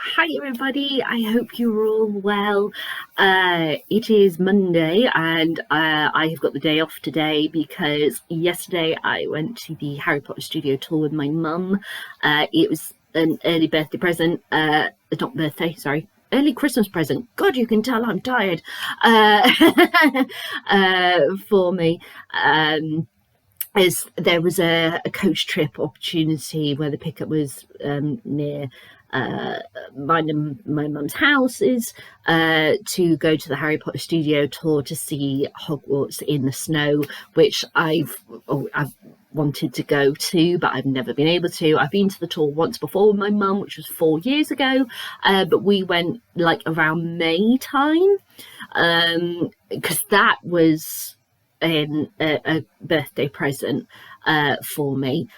Hi everybody, I hope you're all well. It is Monday and I have got the day off today because yesterday I went to the Harry Potter studio tour with my mum. It was an early birthday present, not birthday, sorry. Early Christmas present. God, you can tell I'm tired. For me. As there was a coach trip opportunity where the pickup was near my mum's house is to go to the Harry Potter studio tour to see Hogwarts in the snow, which I've wanted to go to, but I've never been able to. I've been to the tour once before with my mum, which was 4 years ago, but we went like around May time, because that was a birthday present for me,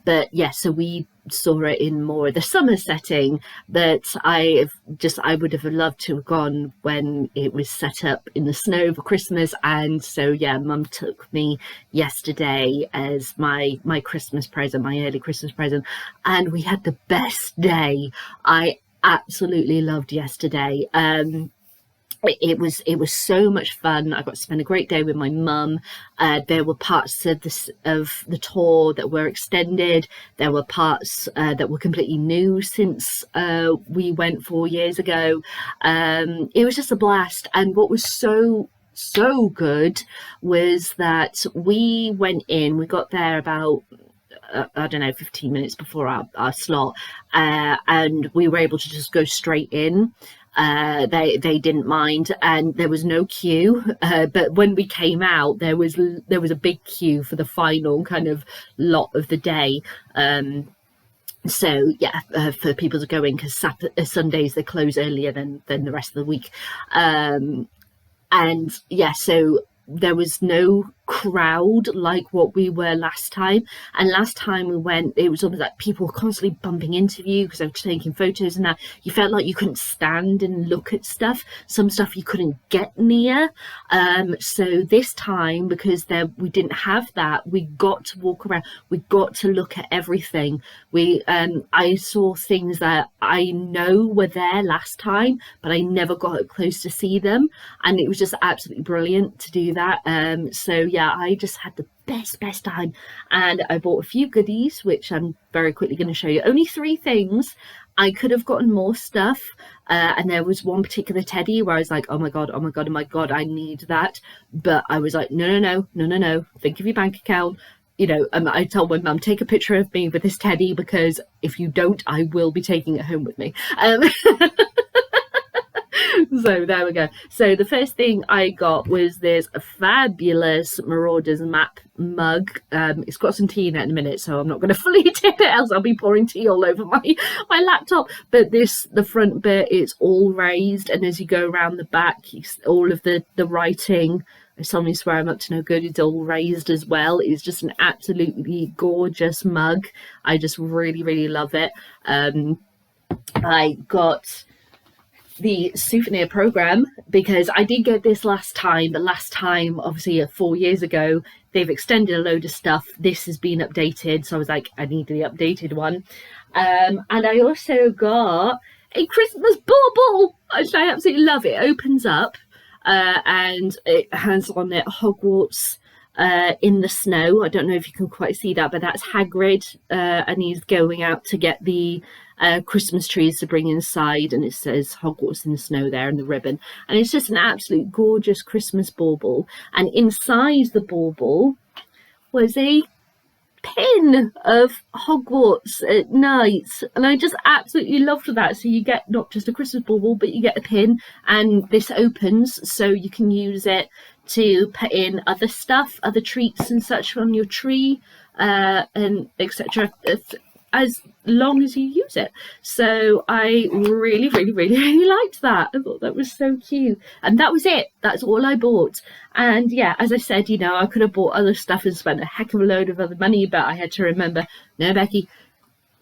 but yeah, so we saw it in more of the summer setting, but I would have loved to have gone when it was set up in the snow for Christmas. And so yeah, mum took me yesterday as my Christmas present, my early Christmas present, and we had the best day. I absolutely loved yesterday. It was so much fun. I got to spend a great day with my mum. There were parts of the tour that were extended. There were parts that were completely new since we went 4 years ago. It was just a blast. And what was so good was that we went in. We got there about 15 minutes before our slot, and we were able to just go straight in. They didn't mind, and there was no queue, but when we came out there was a big queue for the final kind of lot of the day. So yeah, for people to go in, because Sundays they close earlier than the rest of the week, and yeah, so there was no crowd like what we were last time. And last time we went, it was almost like people were constantly bumping into you because they were taking photos, and that you felt like you couldn't stand and look at stuff. Some stuff you couldn't get near. So this time, because we didn't have that, we got to walk around, we got to look at everything. I saw things that I know were there last time, but I never got up close to see them, and it was just absolutely brilliant to do that. So yeah, I just had the best time, and I bought a few goodies which I'm very quickly going to show you. Only 3 things. I could have gotten more stuff, and there was one particular teddy where I was like, oh my god, I need that, but I was like, no, think of your bank account. I told my mum, take a picture of me with this teddy, because if you don't, I will be taking it home with me. So there we go. So the first thing I got was this fabulous Marauders map mug. It's got some tea in it in a minute, so I'm not going to fully tip it, else I'll be pouring tea all over my laptop. But the front bit, it's all raised, and as you go around the back, all of the writing, I suddenly swear I'm up to no good, it's all raised as well. It's just an absolutely gorgeous mug. I just really love it. I got the souvenir program because I did get this last time, but last time, obviously 4 years ago, they've extended a load of stuff. This has been updated, so I was like, I need the updated one. And I also got a Christmas bauble, which I absolutely love. It opens up, and it has on it Hogwarts in the snow. I don't know if you can quite see that, but that's Hagrid, and he's going out to get the Christmas trees to bring inside, and it says Hogwarts in the snow there, and the ribbon, and it's just an absolute gorgeous Christmas bauble. And inside the bauble was a pin of Hogwarts at night, and I just absolutely loved that. So you get not just a Christmas bauble, but you get a pin, and this opens so you can use it to put in other stuff, other treats and such on your tree, and etc., as long as you use it. So I really liked that. I thought that was so cute, and that was it. That's all I bought. And yeah, as I said, I could have bought other stuff and spent a heck of a load of other money, but I had to remember, no, Becky,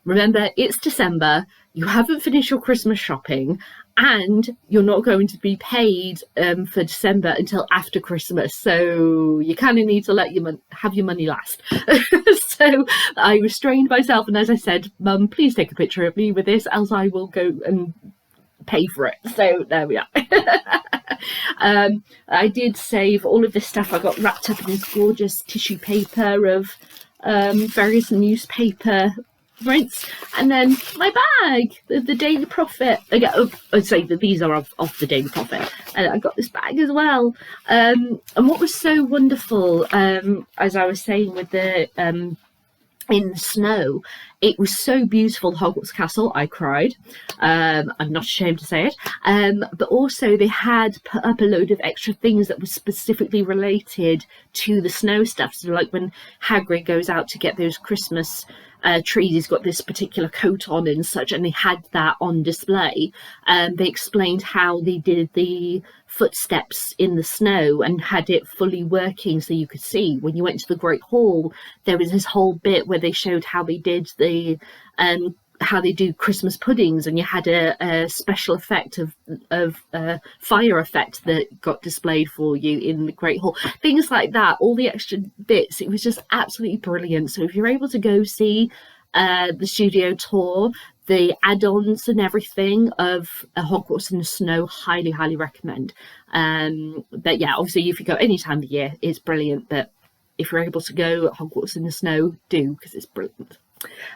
remember, it's December, you haven't finished your Christmas shopping, and you're not going to be paid for December until after Christmas. So you kind of need to let have your money last. So I restrained myself. And as I said, Mum, please take a picture of me with this, else I will go and pay for it. So there we are. I did save all of this stuff. I got wrapped up in this gorgeous tissue paper of various newspaper prints, and then my bag, the Daily Prophet. I'd say that these are off the Daily Prophet, and I got this bag as well. And what was so wonderful, as I was saying, with the in the snow, it was so beautiful. Hogwarts Castle, I cried. I'm not ashamed to say it. But also they had put up a load of extra things that were specifically related to the snow stuff. So like when Hagrid goes out to get those Christmas trees, he's got this particular coat on and such, and they had that on display. They explained how they did the footsteps in the snow and had it fully working, so you could see when you went to the Great Hall. There was this whole bit where they showed how they did the how they do Christmas puddings, and you had a special effect of fire effect that got displayed for you in the Great Hall. Things like that, all the extra bits. It was just absolutely brilliant. So if you're able to go see the studio tour, the add-ons and everything of Hogwarts in the Snow, highly recommend. But yeah, obviously if you go any time of the year, it's brilliant. But if you're able to go Hogwarts in the Snow, do, because it's brilliant.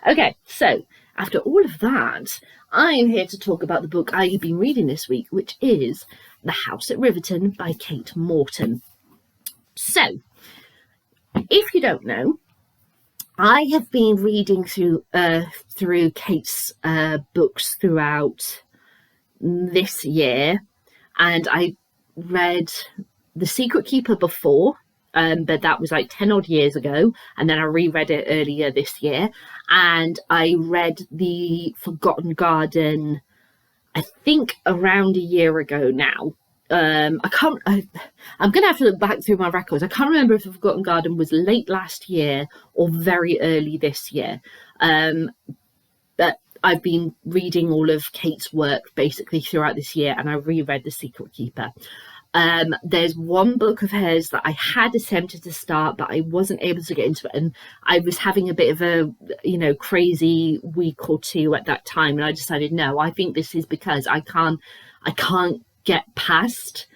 Okay, so after all of that, I'm here to talk about the book I have been reading this week, which is The House at Riverton by Kate Morton. So, if you don't know, I have been reading through Kate's books throughout this year, and I read The Secret Keeper before, but that was like 10 odd years ago, and then I reread it earlier this year, and I read The Forgotten Garden, I think around a year ago now. I'm gonna have to look back through my records. I can't remember if The Forgotten Garden was late last year or very early this year, but I've been reading all of Kate's work basically throughout this year, and I reread The Secret Keeper. There's one book of hers that I had attempted to start, but I wasn't able to get into it, and I was having a bit of a crazy week or two at that time, and I decided, no, I think this is because I can't get past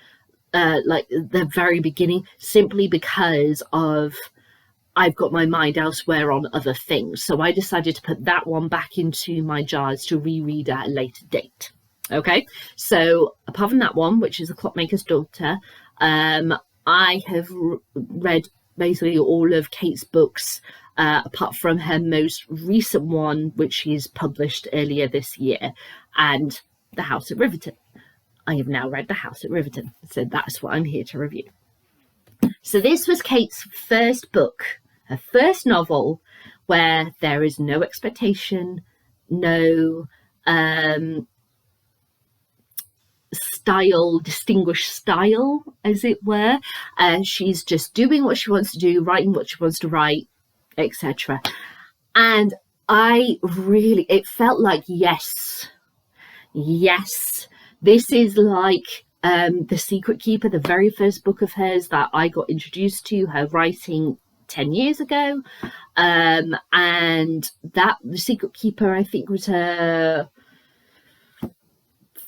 like the very beginning, simply because of I've got my mind elsewhere on other things. So I decided to put that one back into my jars to reread at a later date. Okay, so apart from that one, which is The Clockmaker's Daughter, I have read basically all of Kate's books, apart from her most recent one, which she's published earlier this year, and The House at Riverton. I have now read The House at Riverton, so that's what I'm here to review. So this was Kate's first book, her first novel, where there is no expectation, no distinguished style, as it were. She's just doing what she wants to do, writing what she wants to write, etc. And it felt like, yes, this is like The Secret Keeper, the very first book of hers that I got introduced to her writing 10 years ago. And that The Secret Keeper, I think, was her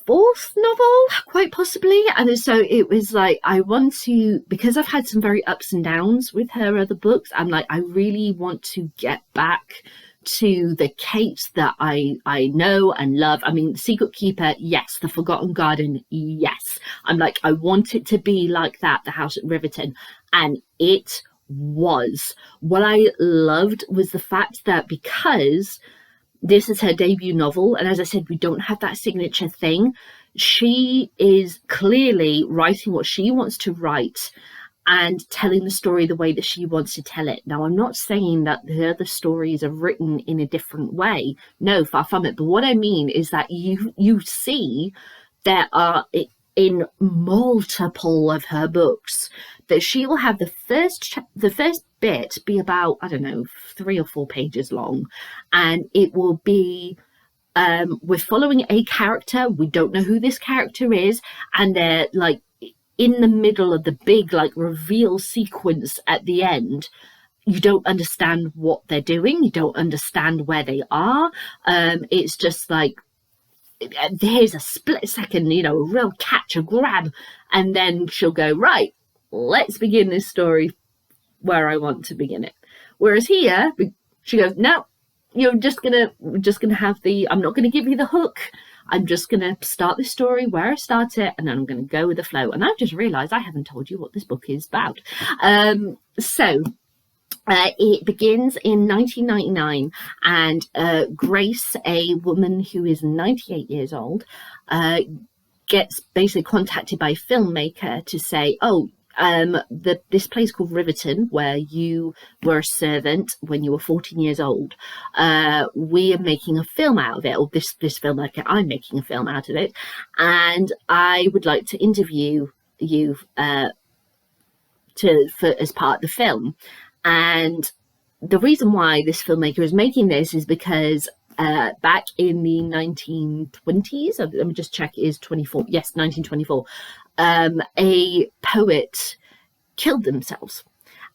fourth novel, quite possibly. And so it was like, I want to, because I've had some very ups and downs with her other books, I'm like, I really want to get back to the Kate that I know and love. I mean, The Secret Keeper, yes. The Forgotten Garden, yes. I'm like, I want it to be like that, The House at Riverton. And it was. What I loved was the fact that because this is her debut novel, and as I said, we don't have that signature thing, she is clearly writing what she wants to write and telling the story the way that she wants to tell it. Now, I'm not saying that the other stories are written in a different way. No, far from it. But what I mean is that you see there are in multiple of her books, that she will have the first bit be about, I don't know, 3 or 4 pages long, and it will be we're following a character, we don't know who this character is, and they're like in the middle of the big like reveal sequence at the end. You don't understand what they're doing, you don't understand where they are. It's just like, here's a split second, you know, a real catch, a grab, and then she'll go, right, let's begin this story where I want to begin it. Whereas here, she goes, no, we're just gonna have I'm not gonna give you the hook. I'm just gonna start the story where I start it, and then I'm gonna go with the flow. And I've just realised I haven't told you what this book is about. It begins in 1999, and Grace, a woman who is 98 years old, gets basically contacted by a filmmaker to say, this place called Riverton, where you were a servant when you were 14 years old, we are making a film out of it, or this filmmaker, I'm making a film out of it, and I would like to interview you as part of the film. And the reason why this filmmaker is making this is because back in the 1920s, let me just check, is 24, yes, 1924, a poet killed themselves,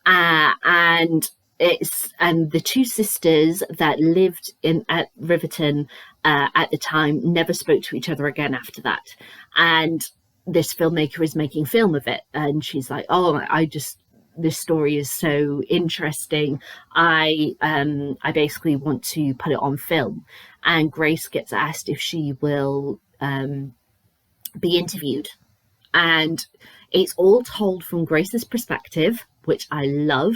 and the 2 sisters that lived at Riverton at the time never spoke to each other again after that. And this filmmaker is making film of it, and she's like, this story is so interesting. I basically want to put it on film. And Grace gets asked if she will be interviewed. And it's all told from Grace's perspective, which I love.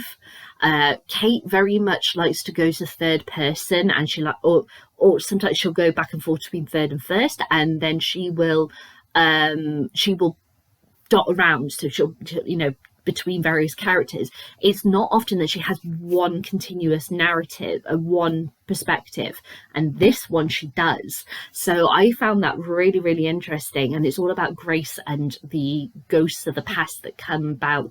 Kate very much likes to go to third person, and or sometimes she'll go back and forth between third and first, and then she will dot around, so she'll, you know, between various characters. It's not often that she has one continuous narrative, one perspective, and this one she does. So I found that really, really interesting, and it's all about Grace and the ghosts of the past that come about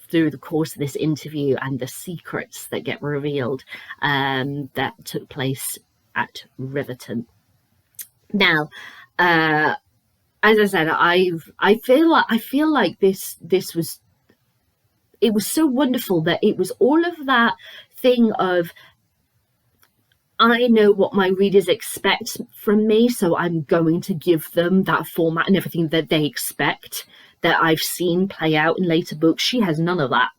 through the course of this interview, and the secrets that get revealed that took place at Riverton. Now, as I said, I feel like this was, it was so wonderful that it was all of that thing of, I know what my readers expect from me, so I'm going to give them that format and everything that they expect, that I've seen play out in later books. She has none of that.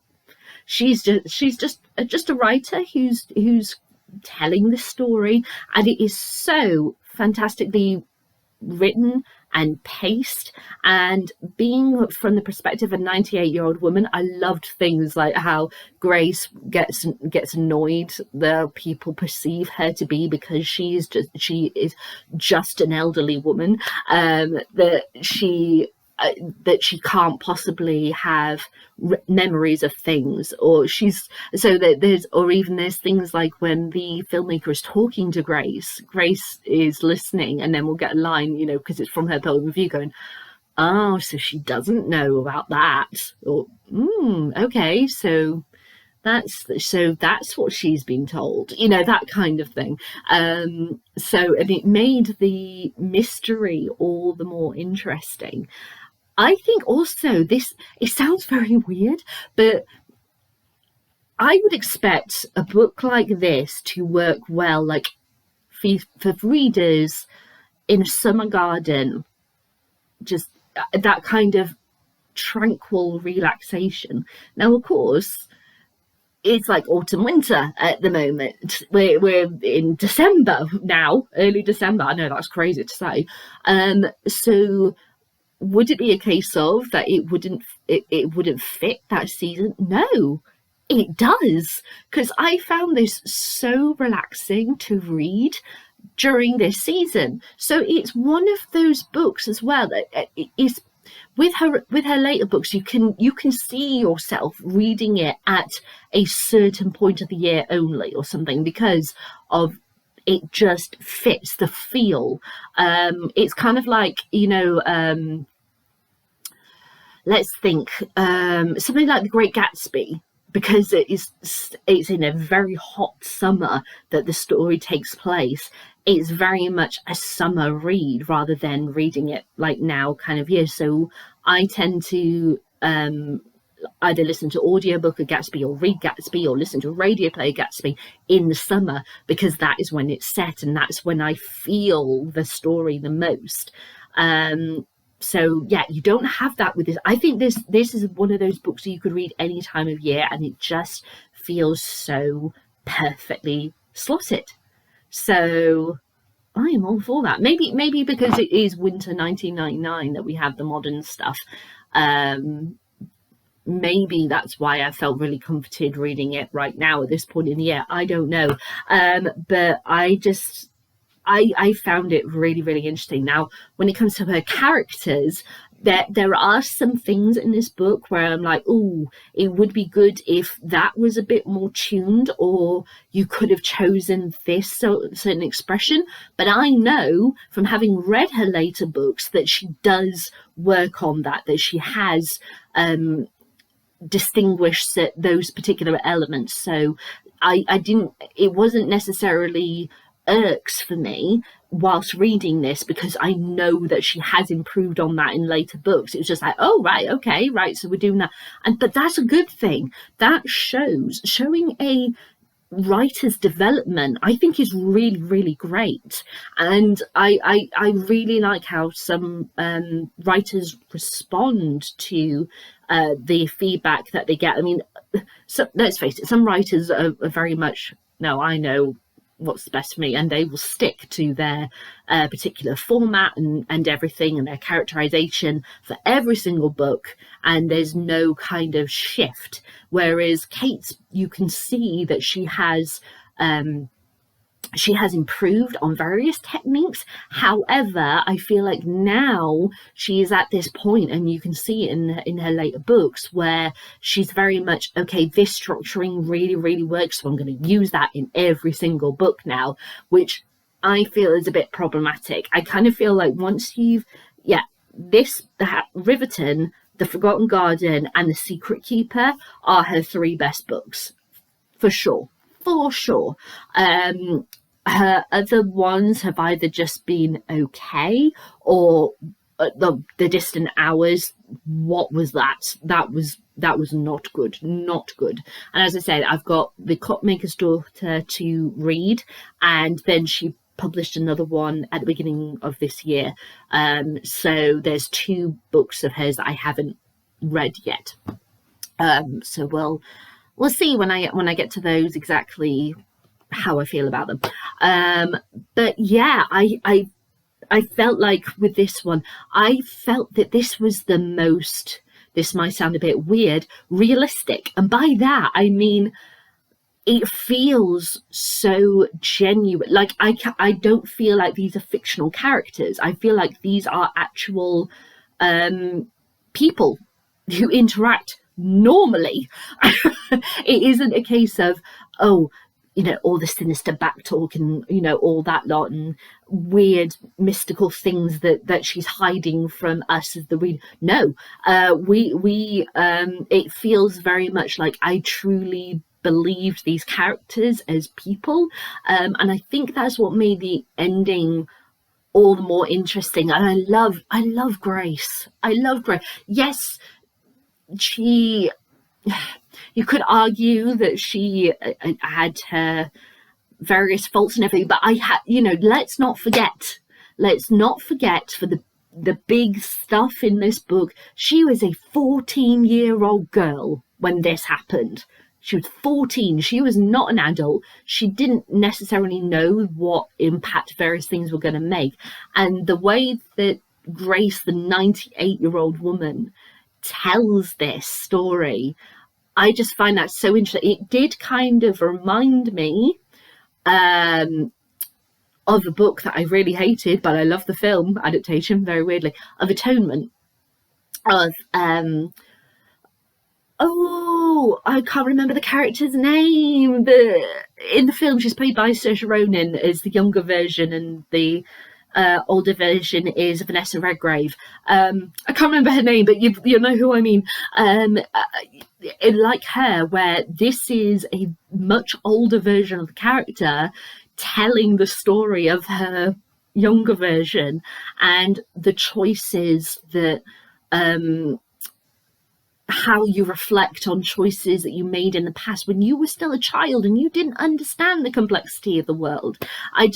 She's just a writer who's telling the story, and it is so fantastically written and paced. And being from the perspective of a 98-year-old woman, I loved things like how Grace gets annoyed that people perceive her to be, because she is just an elderly woman, that she can't possibly have memories of things, or there's things like when the filmmaker is talking to Grace is listening, and then we'll get a line, you know, because it's from her point of view, going, oh, so she doesn't know about that, or okay, so that's what she's been told, you know, that kind of thing. And it made the mystery all the more interesting. I think also it sounds very weird, but I would expect a book like this to work well, like for readers in a summer garden, just that kind of tranquil relaxation. Now, of course, it's like autumn winter at the moment. We're in December now, early December. I know that's crazy to say. So would it be a case of that it wouldn't fit that season? No, it does, because I found this so relaxing to read during this season. So it's one of those books as well that is, with her later books, you can see yourself reading it at a certain point of the year only, or something, because of it just fits the feel. It's kind of like, let's think, something like The Great Gatsby, because it's in a very hot summer that the story takes place. It's very much a summer read rather than reading it like now kind of year. So I tend to either listen to audiobook of Gatsby or read Gatsby or listen to a radio play of Gatsby in the summer, because that is when it's set and that's when I feel the story the most. So yeah, you don't have that with this. I think this is one of those books that you could read any time of year and it just feels so perfectly slotted. So I am all for that. Maybe because it is winter 1999 that we have the modern stuff. Maybe that's why I felt really comforted reading it right now at this point in the year. I don't know. But I found it really, really interesting. Now, when it comes to her characters, there are some things in this book where I'm like, oh, it would be good if that was a bit more tuned, or you could have chosen this certain expression. But I know from having read her later books that she does work on that she has distinguished those particular elements. So it wasn't necessarily irks for me whilst reading this, because I know that she has improved on that in later books. It was just like, oh right, okay, right, so we're doing that. But that's a good thing. That showing a writer's development, I think, is really, really great. And I really like how some writers respond to the feedback that they get. I mean, so let's face it, some writers are very much, no, I know what's best for me, and they will stick to their particular format and everything, and their characterization for every single book, and there's no kind of shift. Whereas Kate, you can see that she has improved on various techniques. However, I feel like now she is at this point, and you can see it in her later books, where she's very much, okay, this structuring really, really works, so I'm going to use that in every single book now, which I feel is a bit problematic. I kind of feel like once Riverton, The Forgotten Garden, and The Secret Keeper are her three best books, for sure. Her other ones have either just been okay, or the Distant Hours. What was that? That was not good. And as I said, I've got The Clockmaker's Daughter to read, and then she published another one at the beginning of this year. So there's two books of hers that I haven't read yet. So we'll see when I get to those exactly how I feel about them. But yeah, I felt like with this one, I felt that this was the most, this might sound a bit weird, realistic. And by that, I mean, it feels so genuine. Like I don't feel like these are fictional characters. I feel like these are actual people who interact normally. It isn't a case of, oh, all the sinister back talk and, all that lot and weird mystical things that she's hiding from us as the reader. No, it feels very much like I truly believed these characters as people. And I think that's what made the ending all the more interesting. And I love Grace. Yes, you could argue that she had her various faults and everything, but let's not forget for the big stuff in this book, she was a 14-year-old girl when this happened. She was 14. She was not an adult. She didn't necessarily know what impact various things were going to make. And the way that Grace, the 98-year-old woman, tells this story, I just find that so interesting. It did kind of remind me of a book that I really hated, but I love the film adaptation, very weirdly, of Atonement. I can't remember the character's name, but in the film, she's played by Saoirse Ronan as the younger version, and the older version is Vanessa Redgrave. I can't remember her name, but you know who I mean. Like her, where this is a much older version of the character telling the story of her younger version, and the choices that how you reflect on choices that you made in the past when you were still a child and you didn't understand the complexity of the world. I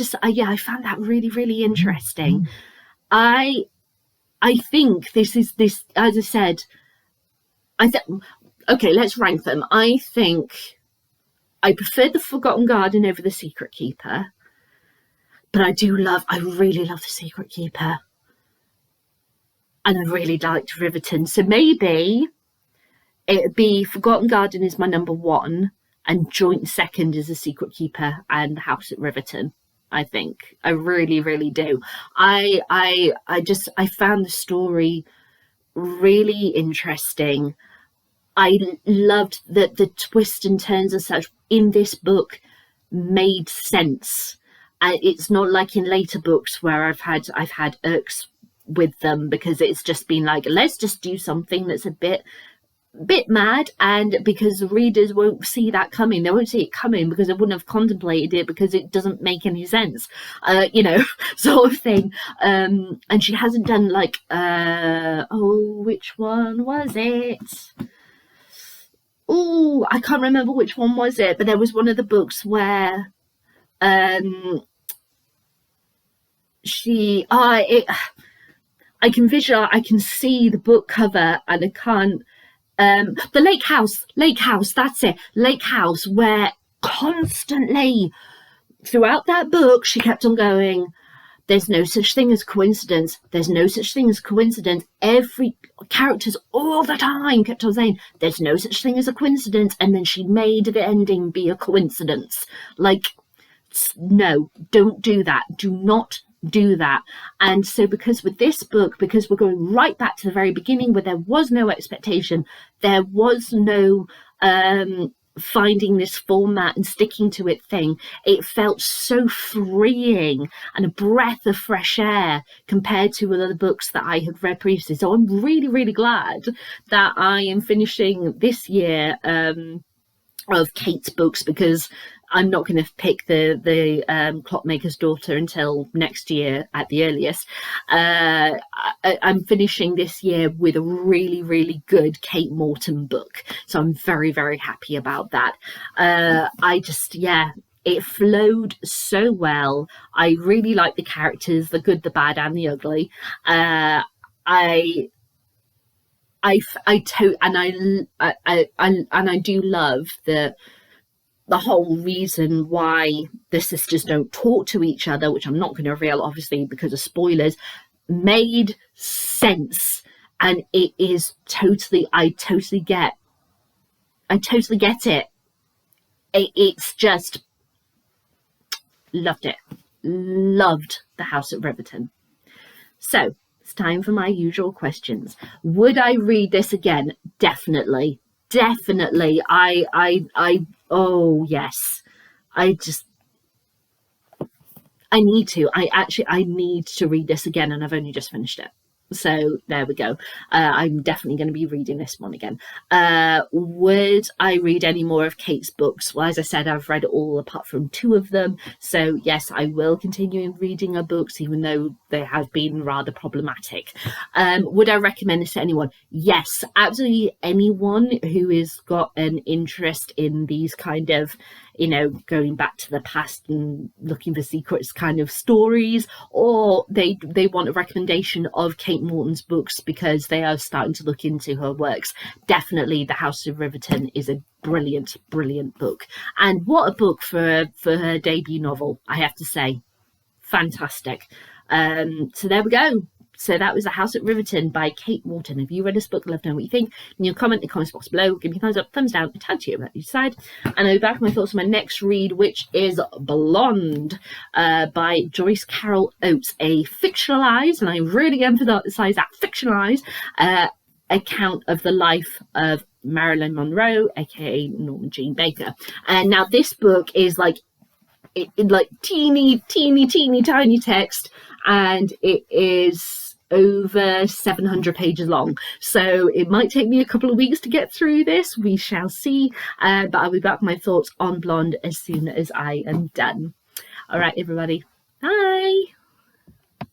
found that really, really interesting. I think this, as I said, okay, let's rank them. I think I preferred The Forgotten Garden over The Secret Keeper, but I really love The Secret Keeper. And I really liked Riverton. So maybe it'd be Forgotten Garden is my number one, and joint second is The Secret Keeper and The House at Riverton. I think I really, really do. I found the story really interesting. I loved that the twists and turns and such in this book made sense. And it's not like in later books where I've had irks with them, because it's just been like, let's just do something that's a bit mad, and because the readers won't see that coming, they won't see it coming because they wouldn't have contemplated it because it doesn't make any sense, sort of thing. And she hasn't done like which one was it? Oh, I can't remember which one was it, but there was one of the books where I can see the book cover, and I can't. The Lake House, that's it. Lake House, where constantly throughout that book she kept on going, there's no such thing as coincidence. There's no such thing as coincidence. Every characters all the time kept on saying, there's no such thing as a coincidence. And then she made the ending be a coincidence. Like, no, don't do that. Do not do that. And so because with this book, because we're going right back to the very beginning where there was no expectation, there was no finding this format and sticking to it thing, it felt so freeing and a breath of fresh air compared to other books that I had read previously. So I'm really, really glad that I am finishing this year of Kate's books, because I'm not going to pick the Clockmaker's Daughter until next year at the earliest. I'm finishing this year with a really, really good Kate Morton book. So I'm very, very happy about that. It flowed so well. I really like the characters, the good, the bad, and the ugly. I do love the whole reason why the sisters don't talk to each other, which I'm not going to reveal, obviously, because of spoilers, made sense. And it is I totally get it. It's just loved it. Loved The House at Riverton. So it's time for my usual questions. Would I read this again? Definitely. Oh yes. I need to. I need to read this again, and I've only just finished it. So there we go. I'm definitely going to be reading this one again. Would I read any more of Kate's books? Well, as I said, I've read all apart from 2 of them. So yes, I will continue reading her books, even though they have been rather problematic. Would I recommend this to anyone? Yes, absolutely anyone who has got an interest in these kind of, going back to the past and looking for secrets kind of stories, or they want a recommendation of Kate Morton's books because they are starting to look into her works. Definitely The House of Riverton is a brilliant book, and what a book for her debut novel, I have to say. Fantastic. So there we go. So that was The House at Riverton by Kate Morton. If you read this book, let me know what you think. And you'll comment in the comments box below. Give me a thumbs up, thumbs down, and tag to you about you decide. And I'll be back with my thoughts on my next read, which is Blonde by Joyce Carol Oates. A fictionalised, and I really emphasise that, fictionalised account of the life of Marilyn Monroe, aka Norma Jean Baker. And now this book is like like teeny tiny text, and it is over 700 pages long, so it might take me a couple of weeks to get through this. We shall see, but I'll be back with my thoughts on Blonde as soon as I am done. All right, everybody, bye.